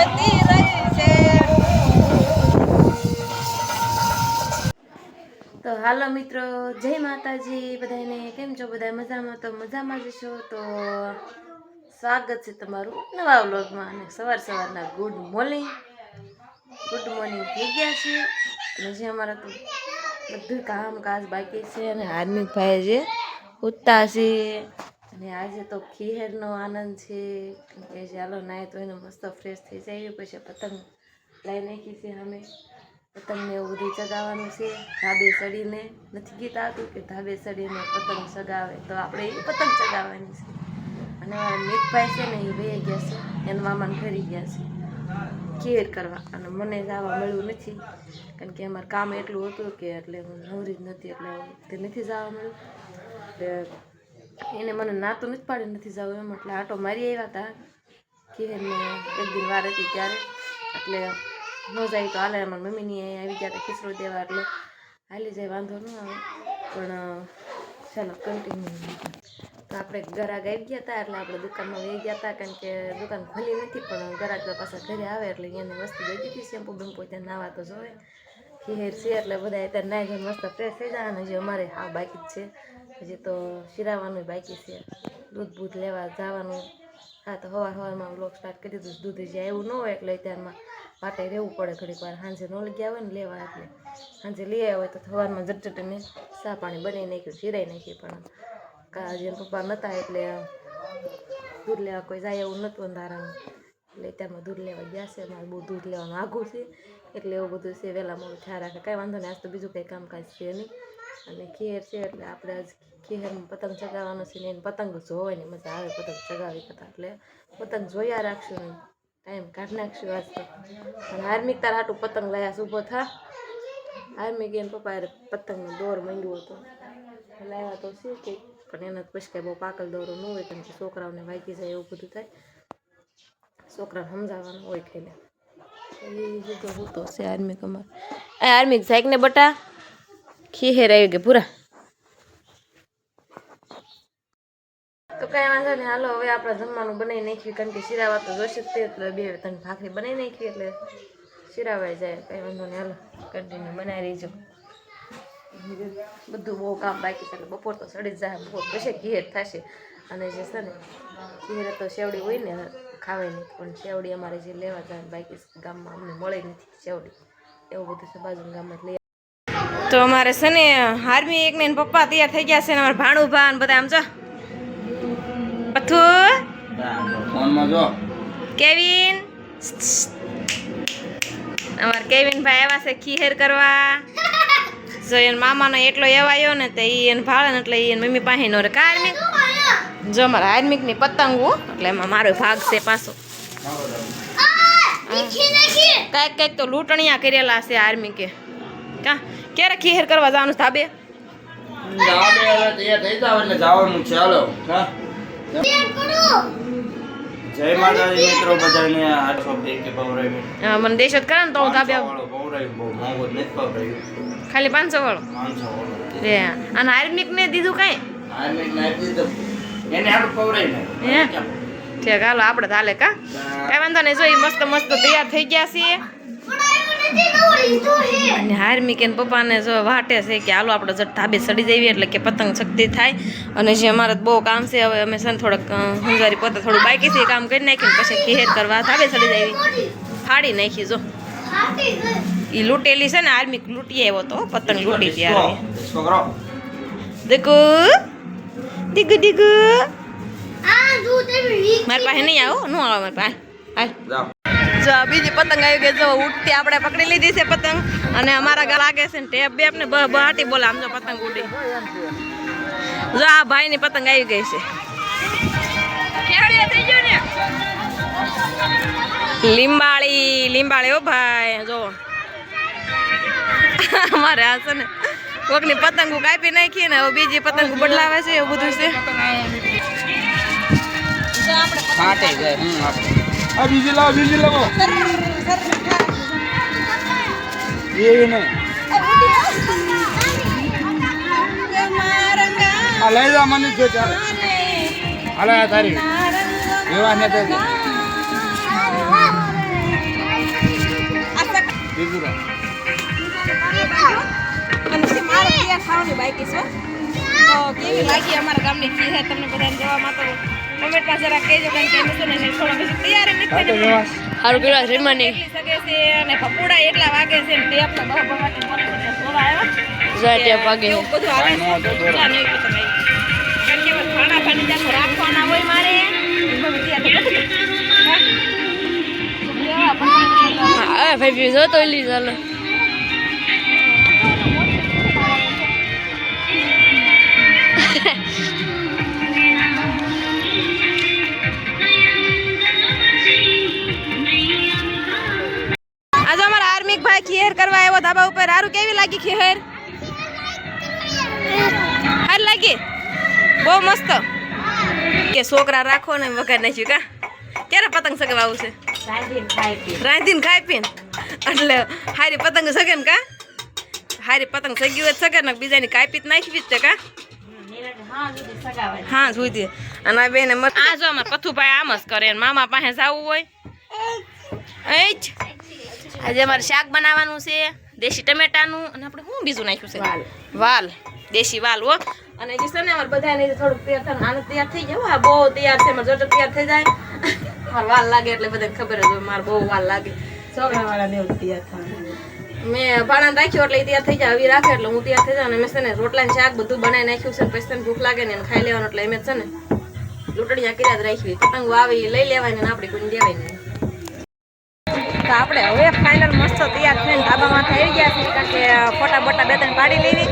જતી રહી છે। તો હાલો મિત્રો, જય માતાજી બધાને। કેમ છો બધા? મજામાં? તો મજામાં જ છો તો સ્વાગત છે તમારું નવા વ્લોગમાં। અને સવારના ગુડ મોર્નિંગ થઈ ગયા છે। અને જે અમારા તો બધું કામકાજ બાકી છે। અને હાર્મિક ભાઈ જે ઉઠતા છે। અને આજે તો ખીહેરનો આનંદ છે કે ચાલો નાય તો એને મસ્ત ફ્રેશ થઈ જાય। પછી પતંગ લઈ નાખી છે અમે। પતંગને એવું બધું ચગાવવાનું છે। ધાબે ચડીને નથી ગીત આવતું કે ધાબે ચડીને પતંગ ચગાવે, તો આપણે એ પતંગ ચગાવવાની છે। અને મારા મિતભાઈ છે ને એ વહી ગયા છે, એના મામાને ઘરે ગયા છે ખીર કરવા। અને મને જવા મળ્યું નથી, કારણ કે અમારે કામ એટલું હતું કે એટલે હું નવરી જ નથી, એટલે તે નથી જવા મળ્યું। એને મને નાતું નથી પાડી નથી જવું એમ, એટલે આટો મારી આવ્યા હતા ખીરને એક દિન વાર હતી ત્યારે। એટલે ન જાય તો હાલે, અમારા મમ્મીની આવી ગયા હતા ખીચડો દેવા, એટલે હાલી જાય વાંધો ન આવે। પણ ચાલો કન્ટિન્યુ। તો આપણે ગરાગ આવી ગયા હતા, એટલે આપણે દુકાનમાં વહી ગયા હતા, કારણ કે દુકાન ખોલી નથી, પણ ગરાગ પાછા ઘરે આવે એટલે એને વસ્તુ દઈ દીધી। શેમ્પુ બેમ્પુ ત્યાં નાવા તો જોવે, ખીર છે એટલે બધા અત્યારે નાઈ ધોઈને મસ્ત ફ્રેશ થઈ જાય। અને હજી અમારે હા બાકી જ છે, હજી તો શિરાવાનું બાકી છે, દૂધ બૂધ લેવા જવાનું। હા તો સવારમાં બ્લોગ સ્ટાર્ટ કરી દીધું। દૂધ જે આવ્યું ન હોય એટલે અત્યારમાં વાટે રહેવું પડે ઘડીક વાર, સાંજે ન લઈ ગયા હોય ને લેવા, એટલે સાંજે લઈ આવ્યા હોય તો સવારમાં ઝટઝટ મેં ચા પાણી બનાવી નાખ્યું, શીરાઈ નાખી। પણ કાજે પપ્પા નહોતા એટલે દૂધ લેવા કોઈ જાય એવું નહોતું અંધારામાં, એટલે અત્યારમાં દૂધ લેવા ગયા છે। અમારે બહુ દૂધ લેવાનું આઘું છે, એટલે એવું બધું છે, વહેલા મોડું ખ્યાલ રાખે, કાંઈ વાંધો નહીં। આજ તો બીજું કંઈ કામકાજ છે નહીં, અને ખીર છે એટલે આપણે આજ ખીરમાં પતંગ ચગાવવાનો છે ને એને પતંગ જોવાની મજા આવે, પતંગ ચગાવી કરતા, એટલે પતંગ જોયા રાખશું ને ટાઈમ કાઢી નાખશું આજ તો। અને હાર્મિક તાર હાટું પતંગ લાયા છે, ઊભો થા। હાર્મિક એને પપ્પાએ પતંગનો દોર માંગ્યો હતો, લાવ્યા તો છે કંઈક, પણ એને પછી કાંઈ બહુ પાકલ દોરો ન હોય, કારણ કે છોકરાઓને વાગી જાય એવું બધું થાય, છોકરાને સમજાવવાનું હોય ખાઈને। એ બધું હું તો છે હાર્મિક અમારે। હાર્મિક સાઈક ને બટા ખીહેર આવી ગઈ પૂરા। તો કાંઈ વાંધો નહીં, હાલો હવે આપણે જમવાનું બનાવી નાખ્યું, કારણ કે શિરાવા તો જોશે જ તે, એટલે 2-3 ભાખરી બનાવી નાખી એટલે શિરાવાઈ જાય। કાંઈ વાંધો નહીં, હાલો કન્ટિન્યુ બનાવી રહીજો। બધું બહુ કામ બાકી છે, એટલે બપોર તો સડી જ જાય, બપોર પછી ઘેર થશે। અને જે છે ને ઘેરે તો શેવડી હોય ને ખાવાય નહીં, પણ શેવડી અમારે જે લેવા જાય બાકી ગામમાં અમને મળે નથી શેવડી, એવું બધું છે બાજુના ગામમાં લઈ। તો અમારે છે ને હાર્મી એક ને પપ્પા તૈયાર થઈ ગયા છે, ને અમારે ભાણું ભાન બધા આમ જો પથુ કેવિન, અમારે કેવિન ભાઈ આવ્યા છે ખીહેર કરવા। જો એને મામાનો એટલો એવાયો ને તો એને ભાળે ને એટલે એને મમ્મી પાસે નો રે કાર્મિક। જો અમારા હાર્મિકની પતંગો, એટલે એમાં મારો ભાગ છે પાછો। કાંઈક તો લૂંટણિયા કરેલા છે હાર્મિકે। કા ક્યારે ખીહેર કરવા જવાનું ધાબે? જય માતાજી મિત્રો બધાને, 800 કે પવરાઈ હા મને દેશ જ કરે ને તો હું ધાબે પવરાઈ બહુ મોંઘો નથી પવરાઈ, ખાલી 500 વાળો 500 વાળો રે। અને હાર્મિક ને દીધું કઈ? હાર્મિક ને આપી દીધું, એને આટલું પવરાઈ ને હે ઠીક, હાલો આપણે તો હાલે કા કાંઈ વાંધો નહીં। જો એ મસ્ત મસ્ત તૈયાર થઈ ગયા છીએ, અને હાર્મિક એને પપ્પાને જો વાટે છે કે હાલો આપણે જટ ધાબે ચડી જઈએ, એટલે કે પતંગ શક્તિ થાય। અને જે અમારે બહુ કામ છે, હવે અમે છે ને થોડુંક હંગારી પોતે થોડું બાકી છે, કામ કરી નાખ્યું પછી ખીહેર કરવા ધાબે ચડી જઈએ। ફાડી નાખી જો એ લૂંટેલી છે ને, હાર્મિક લૂંટી આવ્યો તો પતંગ લૂંટી ત્યારે દીકુ દીકુ દીકુ મારી પાસે નહીં આવો, ન આવો મારી પાસે હાલ। જો બીજી પતંગ આવી ગઈ, જો ઉઠતી આપણે પકડી લીધી છે પતંગ, અને અમારા ગા લાગે છે ને ટેપ બેપ ને બહાટી બોલે આમ જો પતંગ ઉડી। જો આ ભાઈ ની પતંગ આવી ગઈ છે, લીંબાળી ઓ ભાઈ જો અમારે આ છે ને કોકની પતંગો કાપી નાખી ને હવે બીજી પતંગ બદલાવે છે, એવું બધું છે। બીજી લાવો એ નહીં આ લઈ જા મને જો ચાલે હાલે તારી એવા ને અને છે મારે તૈયાર થવાની બાકી છે તો કેવી લાગી અમારા ગામની ખીર છે તમને બધાને જોવામાં તો કમેન્ટમાં જરા કહેજો કારણ કે અમે છે ને થોડો પછી તૈયારી નથી સારું પેલા જમવાની શકે છે અને ભપુડા એટલા વાગે છે ને ટેપ તો 10 વાગે સોવા આવ્યા ટેપ વાગે એવું બધું આવે છે એટલા નહીં પતંગ આવી કારણ કે ખાણા પાણી ત્યાં રાખવાના હોય મારે હા ભાઈ જો તો લી ચાલો આજે અમારા આર્મિક ભાઈ ખીર કરવા આવ્યો ધાબા ઉપર હારું કેવી લાગી ખીર હાર લાગી બહુ મસ્ત કે છોકરા રાખો ને વગાડ નાખ્યું કા ક્યારે પતંગ સગવાવું છે રાંધીને ખાઈ પીને એટલે હારી પતંગ સગે ને કા હારી પતંગ સગી હોય સગે ને બીજાની કાપી નાખવી જ છે કા હા સુધી અને આ બેને મત આ જો અમાર પથુભાઈ આમ જ કરે મામા પાસે જવું હોય આજે અમારે શાક બનાવવાનું છે દેશી ટમેટાનું અને આપણે શું બીજું નાખ્યું છે વાલ દેશી વાલ હો અને જે છે ને અમારે બધાને થોડુંક તૈયાર થાય આને તૈયાર થઈ જાય આ બહુ તૈયાર છે મારે જોજો તૈયાર થઈ જાય મારે વાલ લાગે એટલે બધાને ખબર જ હોય મારે બહુ વાલ લાગે છોકરાવાળાને એવું તૈયાર થાય મેં ભાણાને રાખ્યો એટલે તૈયાર થઈ જાય આવી રાખે એટલે હું તૈયાર થઈ જાઉં અને મેં છે ને રોટલાને શાક બધું બનાવી નાખ્યું છે પછી તને ભૂખ લાગે ને એને ખાઈ લેવાનું એટલે એમ જ છે ને લૂંટણીયા કર્યા જ રાખવી પતંગો આવી લઈ લેવાની ને આપણે કોઈને દેવાય નહીં તો આપણે હવે ફાઇનલ મસ્ત તૈયાર થઈને ધાબામાં થઈ ગયા છે કારણ કે ફોટા બોટા 2-3 પાડી લેવી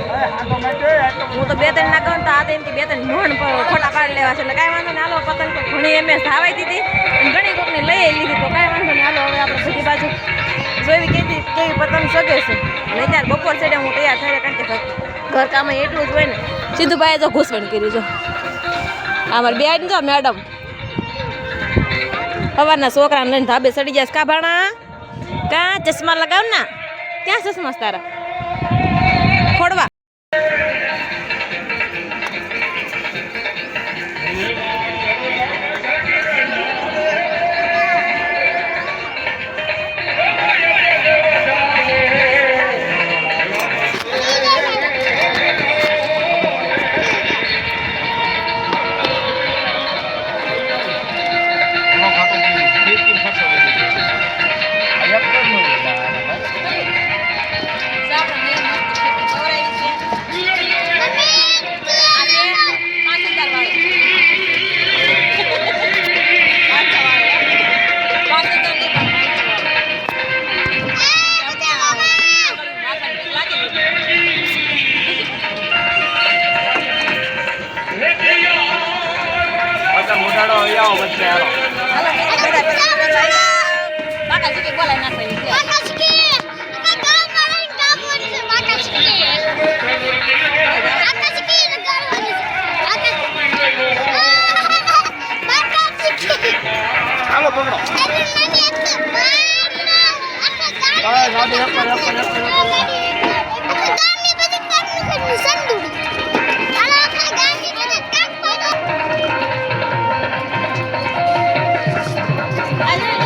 હું તો 2-3 ના કહું તો આ તો એમથી 2-3 નોન ફોટા પાડી લેવા છે એટલે કાંઈ વાંધો ને હાલો પતંગ તો ઘણી એમ ધાવાઈ દીધી અને ઘણી કોકને લઈ લીધી તો કાંઈ વાંધો ને હાલો હવે આપણે બધી બાજુ જોઈ કેવી પતંગ સગે છે નહીં ત્યારે બપોર ચડે હું તૈયાર થઈ કારણ કે ઘર કામ એટલું જ હોય ને સીધું ભાઈ તો ઘૂસવણ કર્યું જો અમારે બેન જો મેડમ સવારના છોકરાને લઈને ધાબે ચડી જાય કા ભાણા કા ચશ્મા લગાવ ના ક્યાં ચશ્મા તારા ખોડવા Hello.